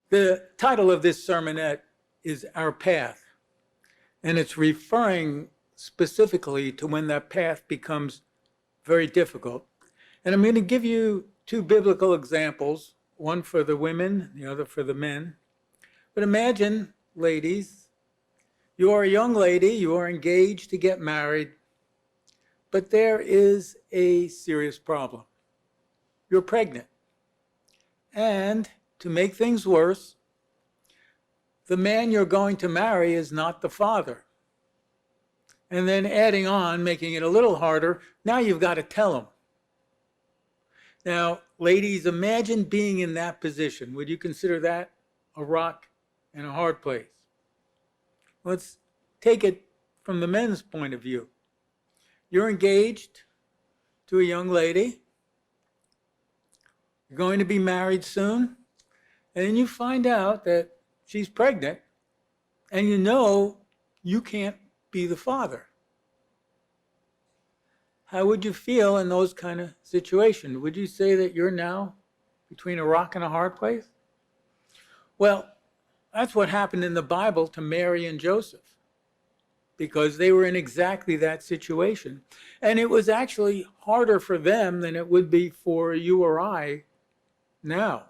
The title of this sermonette is Our Path, and it's referring specifically to when that path becomes very difficult. And I'm going to give you two biblical examples, one for the women, the other for the men. But imagine, ladies, you are a young lady, you are engaged to get married, but there is a serious problem. You're pregnant. And to make things worse, the man you're going to marry is not the father. And then adding on, making it a little harder, now you've got to tell him. Now, ladies, imagine being in that position. Would you consider that a rock and a hard place? Let's take it from the men's point of view. You're engaged to a young lady. You're going to be married soon. And then you find out that she's pregnant, and you know you can't be the father. How would you feel in those kind of situations? Would you say that you're now between a rock and a hard place? Well, that's what happened in the Bible to Mary and Joseph, because they were in exactly that situation. And it was actually harder for them than it would be for you or I now,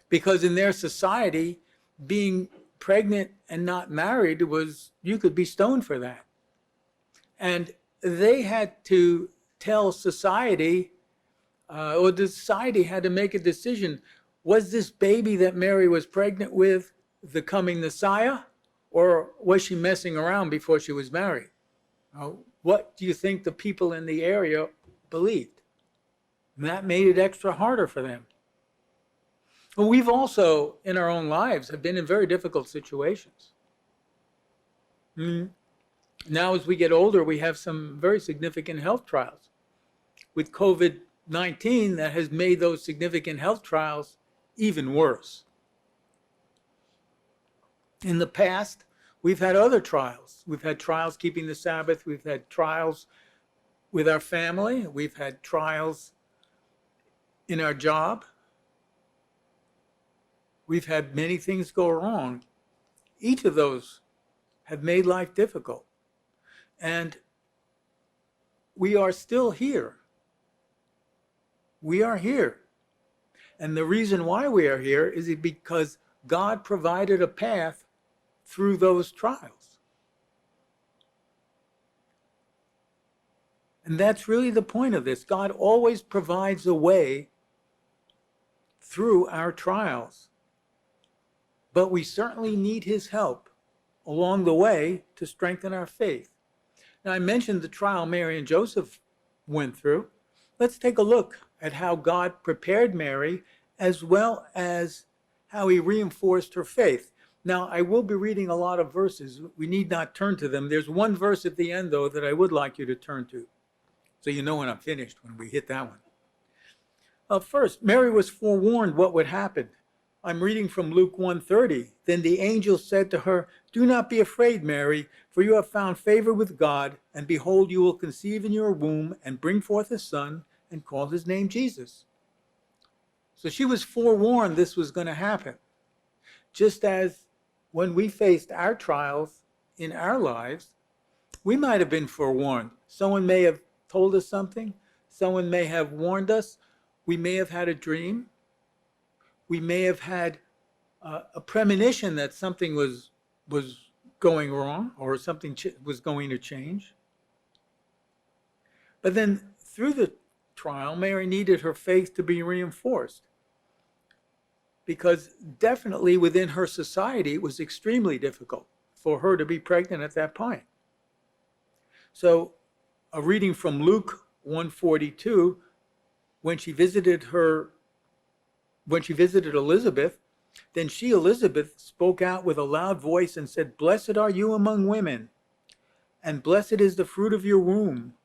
because in their society, being pregnant and not married was, you could be stoned for that. And they had to tell society, or the society had to make a decision. Was this baby that Mary was pregnant with the coming Messiah, or was she messing around before she was married? What do you think the people in the area believed? And that made it extra harder for them. Well, we've also, in our own lives, have been in very difficult situations. Now, as we get older, we have some very significant health trials. With COVID-19, that has made those significant health trials even worse. In the past, we've had other trials. We've had trials keeping the Sabbath. We've had trials with our family. We've had trials in our job. We've had many things go wrong. Each of those have made life difficult. And we are still here. We are here. And the reason why we are here is because God provided a path through those trials. And that's really the point of this. God always provides a way through our trials. But we certainly need his help along the way to strengthen our faith. Now, I mentioned the trial Mary and Joseph went through. Let's take a look at how God prepared Mary, as well as how he reinforced her faith. Now, I will be reading a lot of verses. We need not turn to them. There's one verse at the end, though, that I would like you to turn to, so you know when I'm finished, when we hit that one. First, Mary was forewarned what would happen. I'm reading from Luke 1:30. Then the angel said to her, "Do not be afraid, Mary, for you have found favor with God, and behold, you will conceive in your womb and bring forth a son and call his name Jesus." So she was forewarned this was going to happen. Just as when we faced our trials in our lives, we might have been forewarned. Someone may have told us something. Someone may have warned us. We may have had a dream. We may have had a premonition that something was going wrong, or something was going to change. But then through the trial, Mary needed her faith to be reinforced, because definitely within her society, it was extremely difficult for her to be pregnant at that point. So a reading from Luke 1:42, when she visited Elizabeth, then she, Elizabeth, spoke out with a loud voice and said, "Blessed are you among women, and blessed is the fruit of your womb.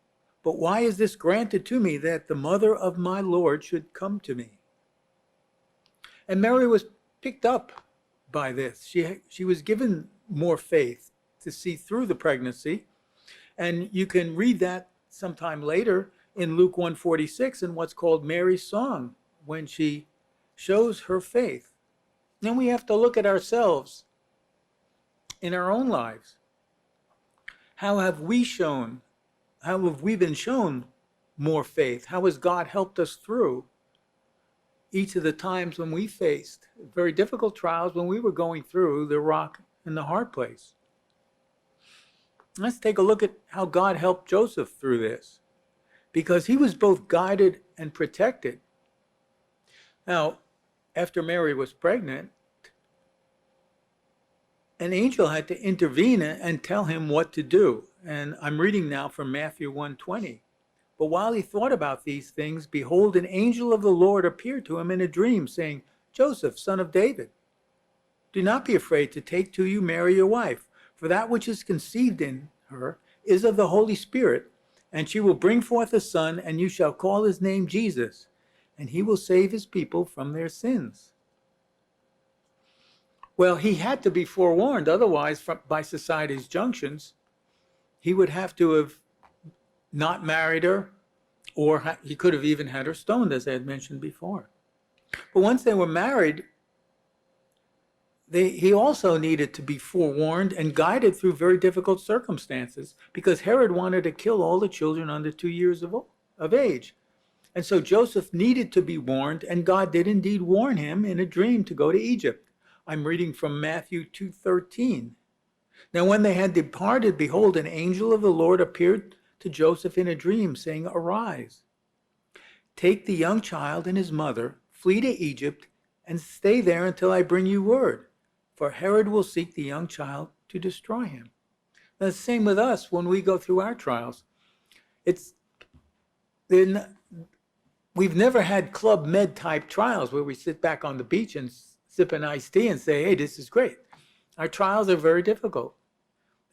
But why is this granted to me, that the mother of my Lord should come to me?" And Mary was picked up by this. She was given more faith to see through the pregnancy. And you can read that sometime later in Luke 1:46 in what's called Mary's song, when she shows her faith. Then we have to look at ourselves in our own lives. How have we been shown more faith? How has God helped us through each of the times when we faced very difficult trials, when we were going through the rock and the hard place? Let's take a look at how God helped Joseph through this, because he was both guided and protected. Now, after Mary was pregnant, an angel had to intervene and tell him what to do. And I'm reading now from Matthew 1:20. But while he thought about these things, behold, an angel of the Lord appeared to him in a dream, saying, Joseph, son of David, do not be afraid to take to you Mary your wife, for that which is conceived in her is of the Holy Spirit, and she will bring forth a son, and you shall call his name Jesus, and he will save his people from their sins. Well, he had to be forewarned, otherwise, by society's junctions, he would have to have not married her, or he could have even had her stoned, as I had mentioned before. But once they were married, he also needed to be forewarned and guided through very difficult circumstances, because Herod wanted to kill all the children under 2 years of age. And so Joseph needed to be warned, and God did indeed warn him in a dream to go to Egypt. I'm reading from Matthew 2:13. Now when they had departed, behold, an angel of the Lord appeared to Joseph in a dream, saying, Arise, take the young child and his mother, flee to Egypt, and stay there until I bring you word, for Herod will seek the young child to destroy him. Now, the same with us when we go through our trials. We've never had Club Med type trials where we sit back on the beach and sip an iced tea and say, hey, this is great. Our trials are very difficult.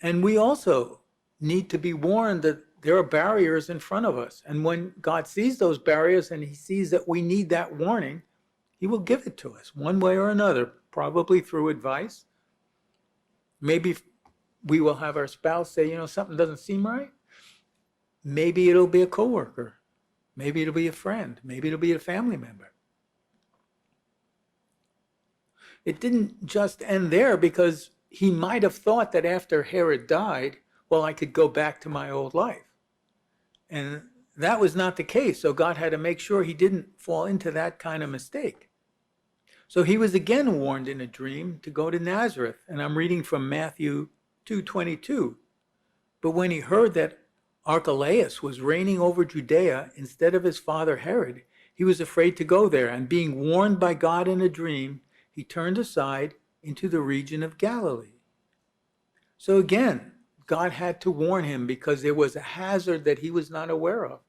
And we also need to be warned that there are barriers in front of us. And when God sees those barriers and he sees that we need that warning, he will give it to us one way or another, probably through advice. Maybe we will have our spouse say, something doesn't seem right. Maybe it'll be a coworker. Maybe it'll be a friend. Maybe it'll be a family member. It didn't just end there, because he might have thought that after Herod died, well, I could go back to my old life. And that was not the case. So God had to make sure he didn't fall into that kind of mistake. So he was again warned in a dream to go to Nazareth. And I'm reading from Matthew 2:22. But when he heard that Archelaus was reigning over Judea instead of his father Herod, he was afraid to go there. And being warned by God in a dream, he turned aside into the region of Galilee. So again, God had to warn him because there was a hazard that he was not aware of.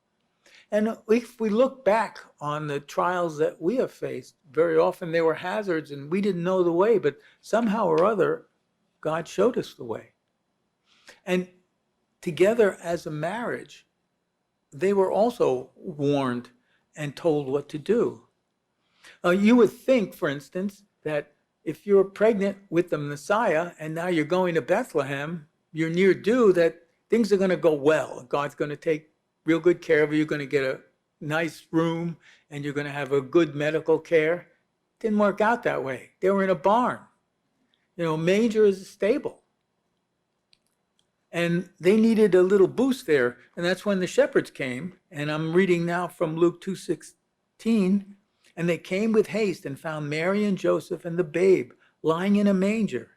And if we look back on the trials that we have faced, very often there were hazards and we didn't know the way, but somehow or other, God showed us the way. And together as a marriage, they were also warned and told what to do. You would think, for instance, that if you're pregnant with the Messiah and now you're going to Bethlehem, you're near due, that things are going to go well. God's going to take real good care of you. You're going to get a nice room and you're going to have a good medical care. Didn't work out that way. They were in a barn. Manger is a stable. And they needed a little boost there. And that's when the shepherds came. And I'm reading now from Luke 2:16. And they came with haste and found Mary and Joseph and the babe lying in a manger.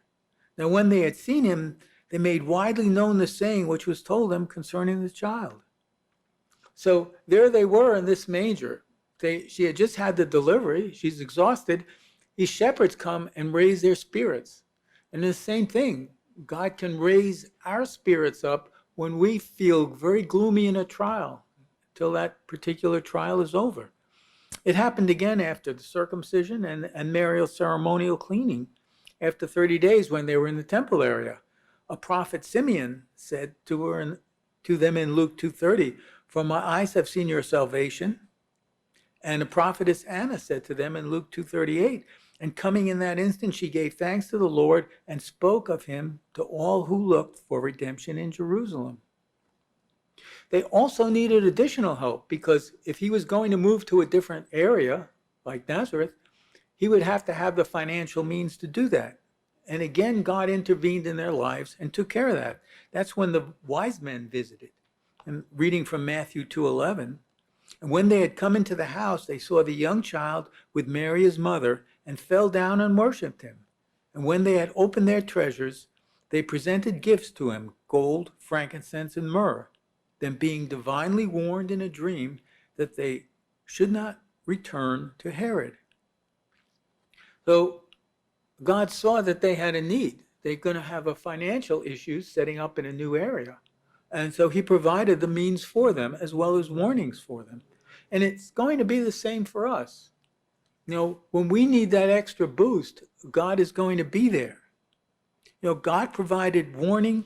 Now when they had seen him, they made widely known the saying which was told them concerning the child. So there they were in this manger. She had just had the delivery. She's exhausted. These shepherds come and raise their spirits. And the same thing, God can raise our spirits up when we feel very gloomy in a trial until that particular trial is over. It happened again after the circumcision and Mariel's ceremonial cleaning. After 30 days when they were in the temple area, a prophet Simeon said to them in Luke 2:30, "For my eyes have seen your salvation." And the prophetess Anna said to them in Luke 2:38, "And coming in that instant, she gave thanks to the Lord and spoke of him to all who looked for redemption in Jerusalem." They also needed additional help, because if he was going to move to a different area, like Nazareth, he would have to have the financial means to do that. And again, God intervened in their lives and took care of that. That's when the wise men visited. And reading from Matthew 2:11, and when they had come into the house, they saw the young child with Mary his mother, and fell down and worshipped him. And when they had opened their treasures, they presented gifts to him, gold, frankincense, and myrrh. Then being divinely warned in a dream that they should not return to Herod. So God saw that they had a need. They're going to have a financial issue setting up in a new area. And so he provided the means for them as well as warnings for them. And it's going to be the same for us. When we need that extra boost, God is going to be there. God provided warning,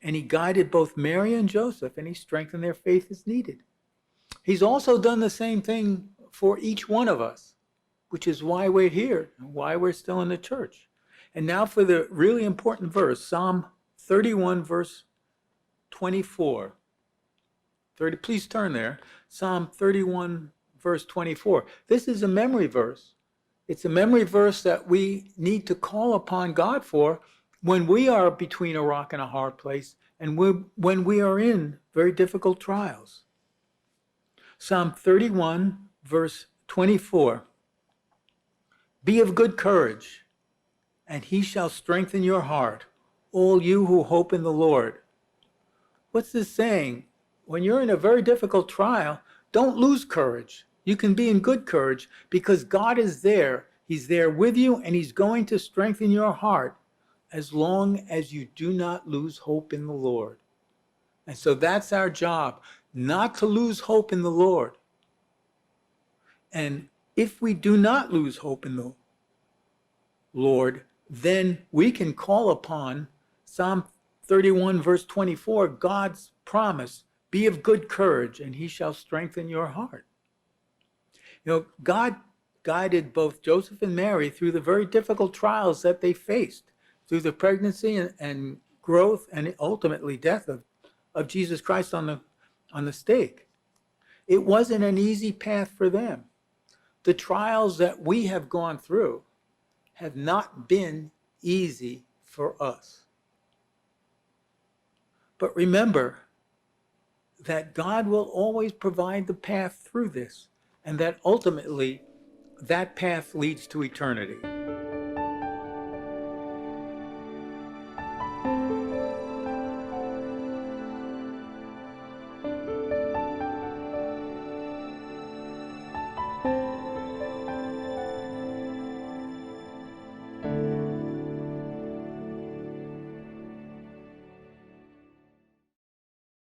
and he guided both Mary and Joseph, and he strengthened their faith as needed. He's also done the same thing for each one of us, which is why we're here and why we're still in the church. And now for the really important verse, Psalm 31, verse 24. Please turn there. Psalm 31, verse 24. This is a memory verse. It's a memory verse that we need to call upon God for when we are between a rock and a hard place and when we are in very difficult trials. Psalm 31, verse 24. Be of good courage, and he shall strengthen your heart, all you who hope in the Lord. What's this saying? When you're in a very difficult trial, don't lose courage. You can be in good courage because God is there. He's there with you, and he's going to strengthen your heart as long as you do not lose hope in the Lord. And so that's our job, not to lose hope in the Lord. And if we do not lose hope in the Lord, then we can call upon Psalm 31, verse 24, God's promise, be of good courage, and he shall strengthen your heart. God guided both Joseph and Mary through the very difficult trials that they faced, through the pregnancy and growth and ultimately death of Jesus Christ on the stake. It wasn't an easy path for them. The trials that we have gone through have not been easy for us. But remember that God will always provide the path through this, and that ultimately that path leads to eternity.